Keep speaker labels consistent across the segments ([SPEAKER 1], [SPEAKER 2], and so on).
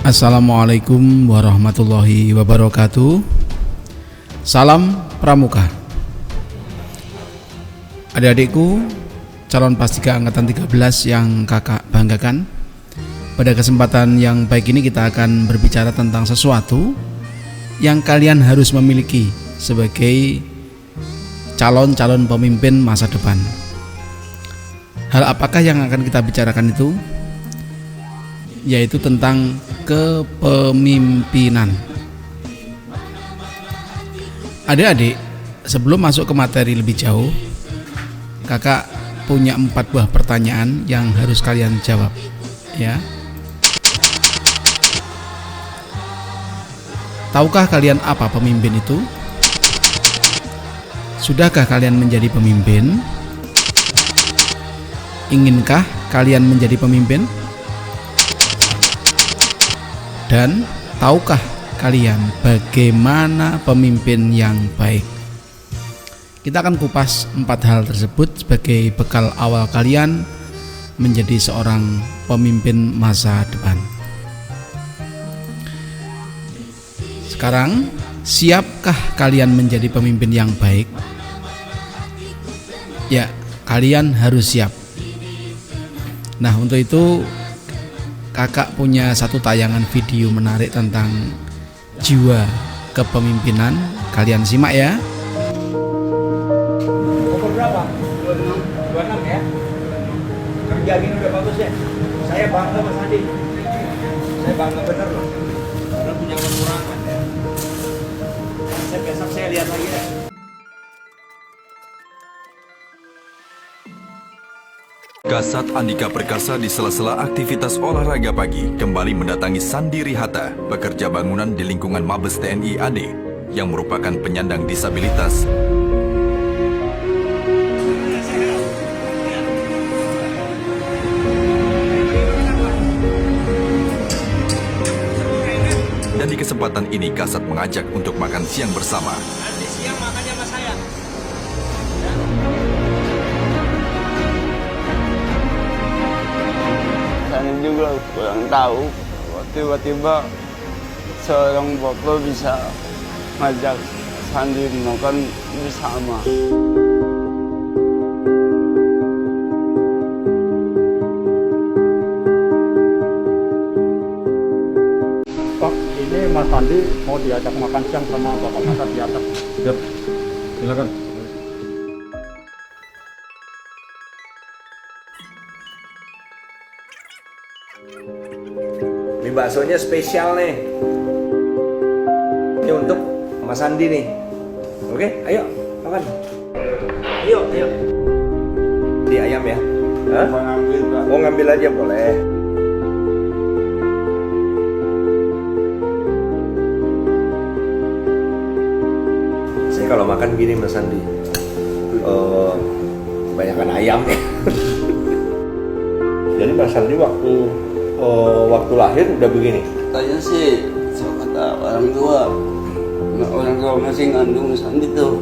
[SPEAKER 1] Assalamualaikum warahmatullahi wabarakatuh. Salam Pramuka. Adik-adikku, calon Paskibra angkatan 13 yang kakak banggakan, pada kesempatan yang baik ini kita akan berbicara tentang sesuatu yang kalian harus memiliki sebagai calon-calon pemimpin masa depan. Hal apakah yang akan kita bicarakan itu? Yaitu tentang kepemimpinan. Adik-adik, sebelum masuk ke materi lebih jauh, kakak punya 4 buah pertanyaan yang harus kalian jawab, ya. Tahukah kalian apa pemimpin itu? Sudahkah kalian menjadi pemimpin? Inginkah kalian menjadi pemimpin? Dan tahukah kalian bagaimana pemimpin yang baik? Kita akan kupas 4 hal tersebut sebagai bekal awal kalian menjadi seorang pemimpin masa depan. Sekarang, siapkah kalian menjadi pemimpin yang baik? Ya, kalian harus siap. Nah, untuk itu kakak punya satu tayangan video menarik tentang jiwa kepemimpinan. Kalian simak ya.
[SPEAKER 2] Umur berapa? 26 ya? Kerja gini udah bagus ya? Saya bangga Mas Andi. Saya bangga bener loh. Karena punya kekurangan ya. Besok saya lihat lagi ya.
[SPEAKER 3] Kasat Andika Perkasa di sela-sela aktivitas olahraga pagi kembali mendatangi Sandi Rihata, pekerja bangunan di lingkungan Mabes TNI AD yang merupakan penyandang disabilitas. Dan di kesempatan ini Kasat mengajak untuk makan siang bersama.
[SPEAKER 2] Nanti siang makannya sama saya.
[SPEAKER 4] Saya juga kurang tahu, tiba-tiba seorang bapak bisa ngajak Sandi makan bersama.
[SPEAKER 5] Pak, ini Mas Sandi mau diajak makan siang sama Bapak Kasat di atas. Siap, silakan.
[SPEAKER 2] Ini baksonya spesial nih. Ini untuk Mas Andi nih. Oke, ayo makan. Ayo. Di ayam ya? Hah? Mau ngambil aja boleh. Saya kalau makan gini Mas Andi, kebanyakan ayam ya. Jadi Mas Andi waktu lahir udah begini.
[SPEAKER 4] Katanya sih, kata orang tua masih ngandung Sandi tuh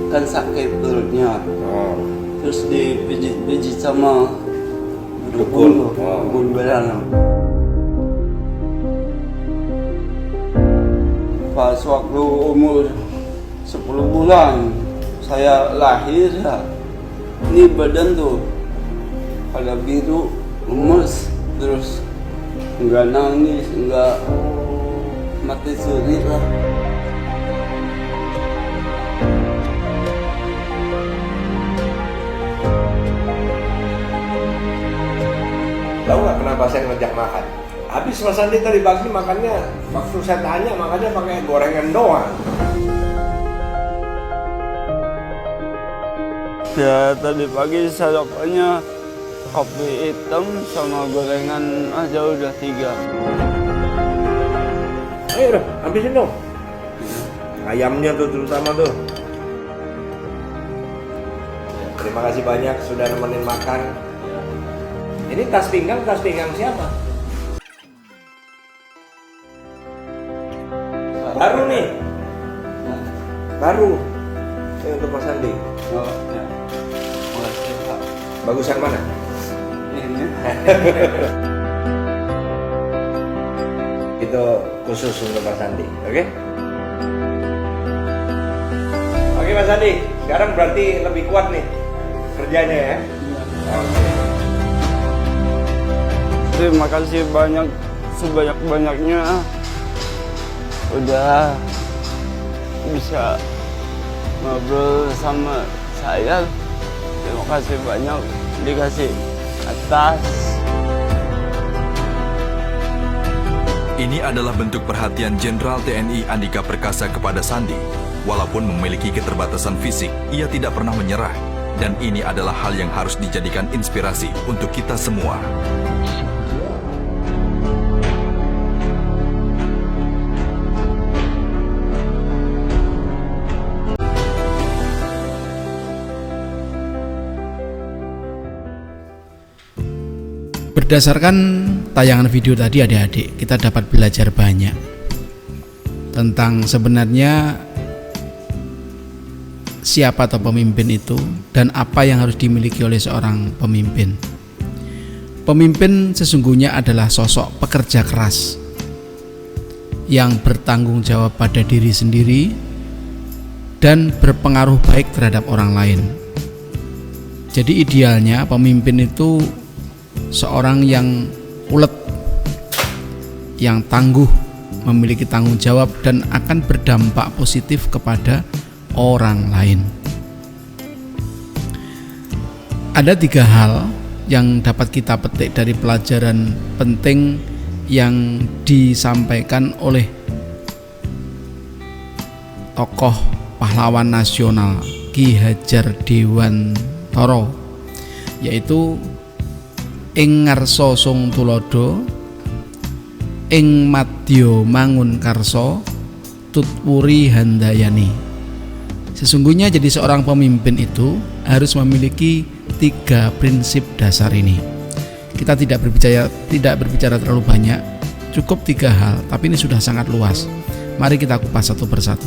[SPEAKER 4] kan sakit perutnya, terus dipijit-pijit sama dukun beranak. Pas waktu umur 10 bulan saya lahir ya, ini badan tuh pada biru, lemes, terus enggak nangis, enggak mati suri lah.
[SPEAKER 2] Tahu nggak kenapa saya ngajak makan? Habis Mas Andi tadi pagi makannya, waktu saya tanya makannya pakai gorengan doang.
[SPEAKER 4] Ya tadi pagi sarapannya kopi hitam sama gorengan aja udah 3.
[SPEAKER 2] Ayo udah, habisin dong. Ayamnya tuh terutama tuh. Terima kasih banyak sudah nemenin makan. Ini tas pinggang siapa? Baru nih. Baru. Ini untuk Mas Andi.
[SPEAKER 4] Oh, ya. Makasih, Pak.
[SPEAKER 2] Bagusan mana?
[SPEAKER 4] Ini.
[SPEAKER 2] itu khusus untuk Mas Sandi, oke? Oke Mas Sandi, sekarang berarti lebih kuat nih kerjanya ya? Oke.
[SPEAKER 4] Terima kasih banyak, sebanyak-banyaknya udah bisa ngobrol sama saya. Terima kasih banyak dikasih atas.
[SPEAKER 3] Ini adalah bentuk perhatian Jenderal TNI Andika Perkasa kepada Sandi. Walaupun memiliki keterbatasan fisik, ia tidak pernah menyerah. Dan ini adalah hal yang harus dijadikan inspirasi untuk kita semua.
[SPEAKER 1] Berdasarkan tayangan video tadi adik-adik, kita dapat belajar banyak tentang sebenarnya siapa atau pemimpin itu dan apa yang harus dimiliki oleh seorang pemimpin. Pemimpin sesungguhnya adalah sosok pekerja keras yang bertanggung jawab pada diri sendiri dan berpengaruh baik terhadap orang lain. Jadi idealnya pemimpin itu seorang yang ulet, yang tangguh, memiliki tanggung jawab dan akan berdampak positif kepada orang lain. Ada 3 hal yang dapat kita petik dari pelajaran penting yang disampaikan oleh tokoh pahlawan nasional Ki Hajar Dewantara, yaitu ing ngarsa sung tulodo, ing madya mangun karsa, tutwuri handayani. Sesungguhnya jadi seorang pemimpin itu harus memiliki 3 prinsip dasar ini. Kita tidak berbicara terlalu banyak, cukup 3 hal, tapi ini sudah sangat luas. Mari kita kupas satu persatu.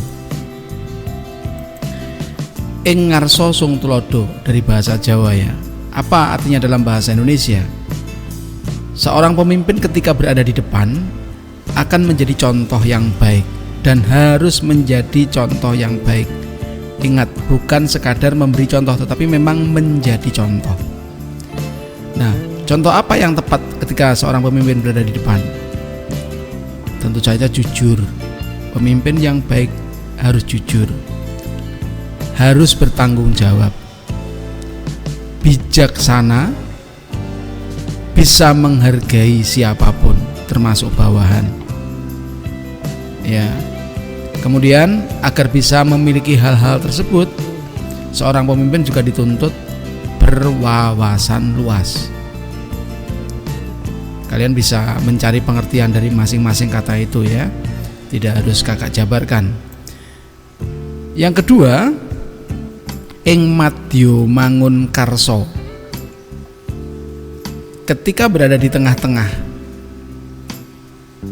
[SPEAKER 1] Ing ngarsa sung tulodo dari bahasa Jawa ya. Apa artinya dalam bahasa Indonesia? Seorang pemimpin ketika berada di depan akan menjadi contoh yang baik dan harus menjadi contoh yang baik. Ingat, bukan sekadar memberi contoh tetapi memang menjadi contoh. Nah, contoh apa yang tepat ketika seorang pemimpin berada di depan? Tentu saja jujur. Pemimpin yang baik harus jujur, harus bertanggung jawab, bijaksana, bisa menghargai siapapun termasuk bawahan ya. Kemudian agar bisa memiliki hal-hal tersebut, seorang pemimpin juga dituntut berwawasan luas. Kalian bisa mencari pengertian dari masing-masing kata itu ya, tidak harus kakak jabarkan. Yang kedua, ing madya mangun karsa. Ketika berada di tengah-tengah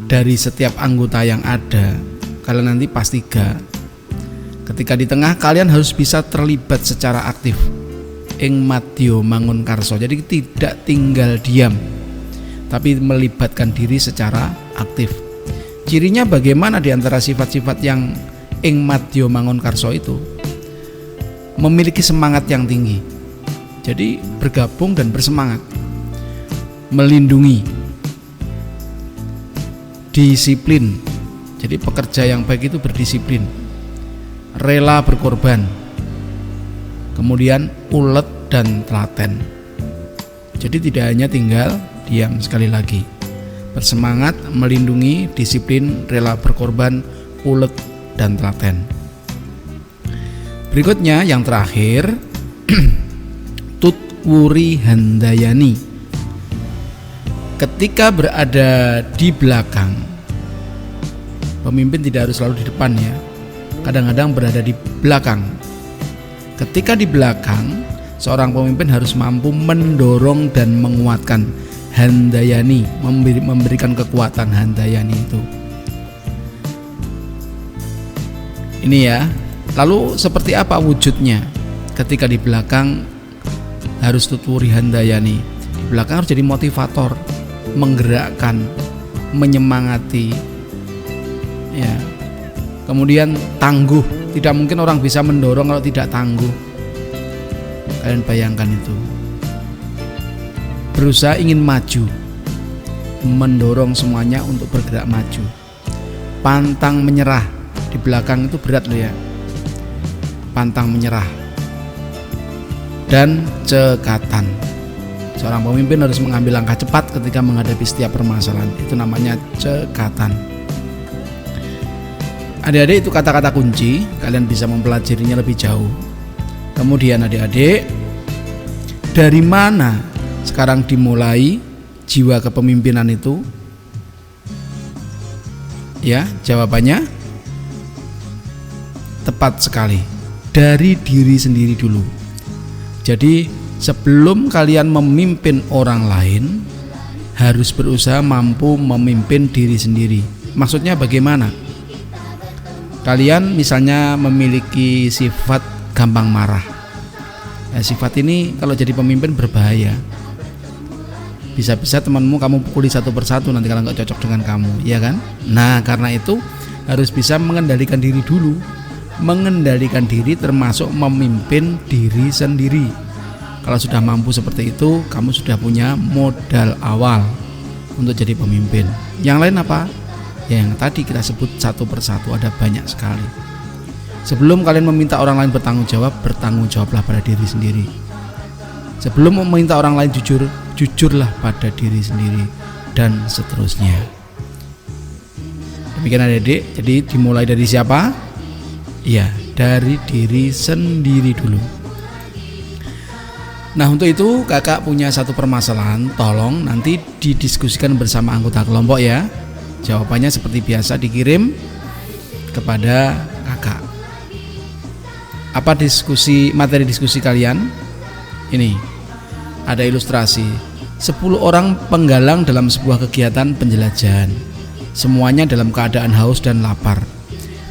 [SPEAKER 1] dari setiap anggota yang ada, kalian nanti pas 3. Ketika di tengah, kalian harus bisa terlibat secara aktif. Ing madya mangun karsa. Jadi tidak tinggal diam, tapi melibatkan diri secara aktif. Cirinya bagaimana di antara sifat-sifat yang ing madya mangun karsa itu? Memiliki semangat yang tinggi. Jadi bergabung dan bersemangat. Melindungi, disiplin. Jadi pekerja yang baik itu berdisiplin, rela berkorban, kemudian ulet dan telaten. Jadi tidak hanya tinggal diam, sekali lagi bersemangat, melindungi, disiplin, rela berkorban, ulet dan telaten. Berikutnya yang terakhir tutwuri handayani. Ketika berada di belakang, pemimpin tidak harus selalu di depan ya, kadang-kadang berada di belakang. Ketika di belakang, seorang pemimpin harus mampu mendorong dan menguatkan handayani, memberikan kekuatan handayani itu. Ini ya. Lalu seperti apa wujudnya? Ketika di belakang harus tutwuri handayani. Di belakang harus jadi motivator, menggerakkan, menyemangati, ya. Kemudian tangguh, tidak mungkin orang bisa mendorong kalau tidak tangguh. Kalian bayangkan itu. Berusaha ingin maju, mendorong semuanya untuk bergerak maju. Pantang menyerah, di belakang itu berat loh ya. Pantang menyerah. Dan cekatan. Seorang pemimpin harus mengambil langkah cepat ketika menghadapi setiap permasalahan. Itu namanya cekatan. Adik-adik, itu kata-kata kunci, kalian bisa mempelajarinya lebih jauh. Kemudian adik-adik, dari mana sekarang dimulai jiwa kepemimpinan itu? Ya, jawabannya tepat sekali. Dari diri sendiri dulu. Jadi sebelum kalian memimpin orang lain, harus berusaha mampu memimpin diri sendiri. Maksudnya bagaimana? Kalian misalnya memiliki sifat gampang marah. Nah, sifat ini kalau jadi pemimpin berbahaya. Bisa-bisa temanmu kamu pukuli satu persatu nanti kalau nggak cocok dengan kamu, ya kan? Nah, karena itu harus bisa mengendalikan diri dulu. Mengendalikan diri termasuk memimpin diri sendiri. Kalau sudah mampu seperti itu, kamu sudah punya modal awal untuk jadi pemimpin. Yang lain apa? Yang tadi kita sebut satu persatu, ada banyak sekali. Sebelum kalian meminta orang lain bertanggung jawablah pada diri sendiri. Sebelum meminta orang lain jujur, jujurlah pada diri sendiri, dan seterusnya. Demikian adik-adik, jadi dimulai dari siapa? Ya, dari diri sendiri dulu. Nah, untuk itu kakak punya satu permasalahan, tolong nanti didiskusikan bersama anggota kelompok ya. Jawabannya seperti biasa dikirim kepada kakak. Apa materi diskusi kalian? Ini ada ilustrasi 10 orang penggalang dalam sebuah kegiatan penjelajahan. Semuanya dalam keadaan haus dan lapar.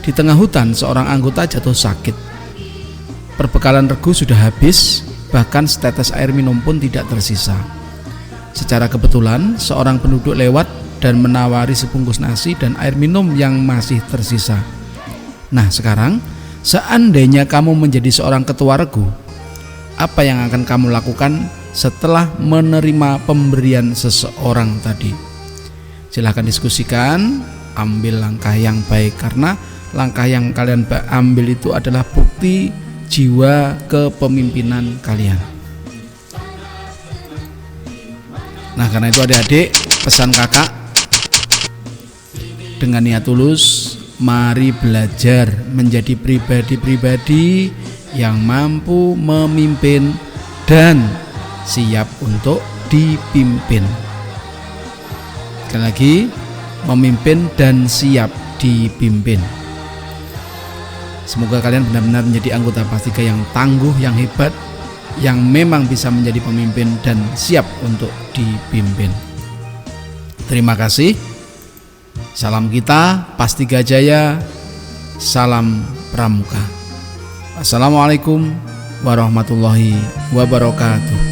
[SPEAKER 1] Di tengah hutan seorang anggota jatuh sakit. Perbekalan regu sudah habis, bahkan setetes air minum pun tidak tersisa. Secara kebetulan seorang penduduk lewat dan menawari sebungkus nasi dan air minum yang masih tersisa. Nah, sekarang seandainya kamu menjadi seorang ketua regu, apa yang akan kamu lakukan setelah menerima pemberian seseorang tadi? Silahkan diskusikan, ambil langkah yang baik, karena langkah yang kalian ambil itu adalah bukti jiwa kepemimpinan kalian. Nah, karena itu adik-adik, pesan kakak dengan niat tulus, mari belajar menjadi pribadi-pribadi yang mampu memimpin dan siap untuk dipimpin. Sekali lagi, memimpin dan siap dipimpin. Semoga kalian benar-benar menjadi anggota Pas3 yang tangguh, yang hebat, yang memang bisa menjadi pemimpin dan siap untuk dipimpin. Terima kasih. Salam kita Pas3 Jaya, salam pramuka. Assalamualaikum warahmatullahi wabarakatuh.